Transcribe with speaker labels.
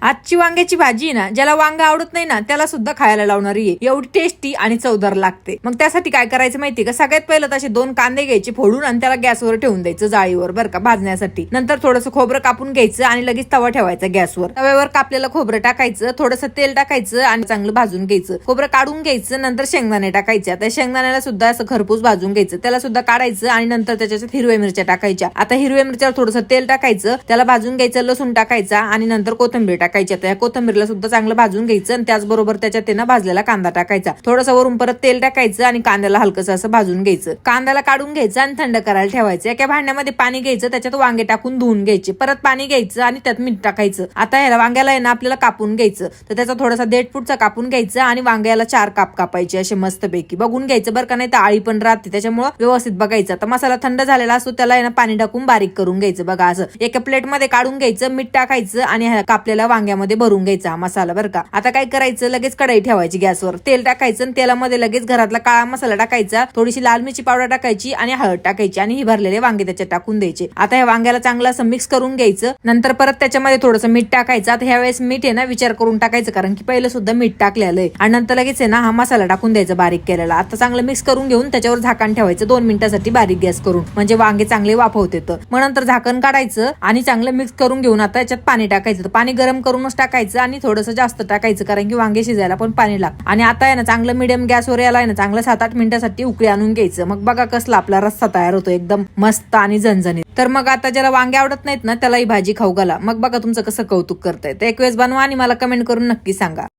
Speaker 1: आजची वांग्याची भाजी आहे ना, ज्याला वांगा आवडत नाही ना त्याला सुद्धा खायला लावणारी आहे. एवढी टेस्टी आणि चवदार लागते. मग त्यासाठी काय करायचं माहिती का, सगळ्यात पहिलं तसे 2 कांदे घ्यायचे फोडून आणि त्याला गॅसवर ठेवून द्यायचं जाळीवर बरं का भाजण्यासाठी. नंतर थोडंसं खोबरं कापून घ्यायचं आणि लगेच तवा ठेवायचा गॅसवर. तव्यावर कापलेलं खोबरं टाकायचं, थोडंसं तेल टाकायचं आणि चांगलं भाजून घ्यायचं. खोबरं काढून घ्यायचं, नंतर शेंगदाणे टाकायचे. आता शेंगदाण्याला सुद्धा असं खरपूस भाजून घ्यायचं, त्याला सुद्धा काढायचं आणि नंतर त्याच्यात हिरव्या मिरच्या टाकायच्या. आता हिरव्या मिरच्यावर थोडंसं तेल टाकायचं, त्याला भाजून घ्यायचं, लसूण टाकायचा आणि नंतर कोथिंबीर टाकायची. आता या कोथिंबीरला सुद्धा चांगलं भाजून घ्यायचं आणि त्याचबरोबर त्याच्यात त्यांना भाजलेला कांदा टाकायचा. थोडंसं वरून परत तेल टाकायचं आणि कांद्याला हलकंसं असं भाजून घ्यायचं. कांद्याला काढून घ्यायचं आणि थंड करायला ठेवायचं. एका भांड्यामध्ये पाणी घ्यायचं, त्याच्यात वांगे टाकून धुवून घ्यायचे. परत पाणी घ्यायचं आणि त्यात मीठ टाकायचं. आता ह्याला वांग्याला आहे ना आपल्याला कापून घ्यायचं, तर त्याचा थोडासा देठपुडचा कापून घ्यायचा आणि वांग्याला 4 काप कापायचे असे मस्तपैकी. बघून घ्यायचं बरं का, नाही तर आळी पण राहते, त्याच्यामुळे व्यवस्थित बघायचं. आता मसाला थंड झालेला असतो, त्याला आहे ना पाणी टाकून बारीक करून घ्यायचं. बघा असं एका प्लेटमध्ये काढून घ्यायचं, मीठ टाकायचं आणि कापलेल्या वांग्यामध्ये भरून घ्यायचा मसाला बरं का. आता काय करायचं, लगेच कढई ठेवायची गॅसवर, तेल टाकायचं आणि तेलामध्ये लगेच घरातला काळा मसाला टाकायचा, थोडीशी लाल मिरची पावडर टाकायची आणि हळद टाकायची आणि ही भरलेले वांगे त्याच्यात टाकून द्यायचे. आता या वांग्याला चांगलं असं मिक्स करून घ्यायचं. नंतर परत त्याच्यामध्ये थोडंसं मीठ टाकायचं. आता ह्यावेळेस मीठ आहे ना विचार करून टाकायचं, कारण की पहिलं सुद्धा मीठ टाकलेलं आहे. आणि नंतर लगेच आहे ना हा मसाला टाकून द्यायचा बारीक केलेला. आता चांगलं मिक्स करून घेऊन त्याच्यावर झाकण ठेवायचं 2 मिनिटांसाठी बारीक गॅस करून, म्हणजे वांगे चांगले वाफवते. मग नंतर झाकण काढायचं आणि चांगलं मिक्स करून घेऊन आता याच्यात पाणी टाकायचं. पाणी गरम करूनच टाकायचं आणि थोडंसं जास्त टाकायचं, कारण की वांगे शिजायला पण पाणी लागतं. आणि आता आहे ना चांगलं मिडियम गॅसवर याला आहे ना चांगलं 7-8 मिनिटांसाठी उकळी आणून घ्यायचं. मग बघा कसला आपला रस्सा तयार होतो, एकदम मस्त आणि झणझणीत. तर मग आता ज्याला वांगे आवडत नाहीत ना त्याला ही भाजी खाऊ घाला. मग बघा तुमचं कसं कौतुक करताय. तर एक वेळेस बनवा आणि मला कमेंट करून नक्की सांगा.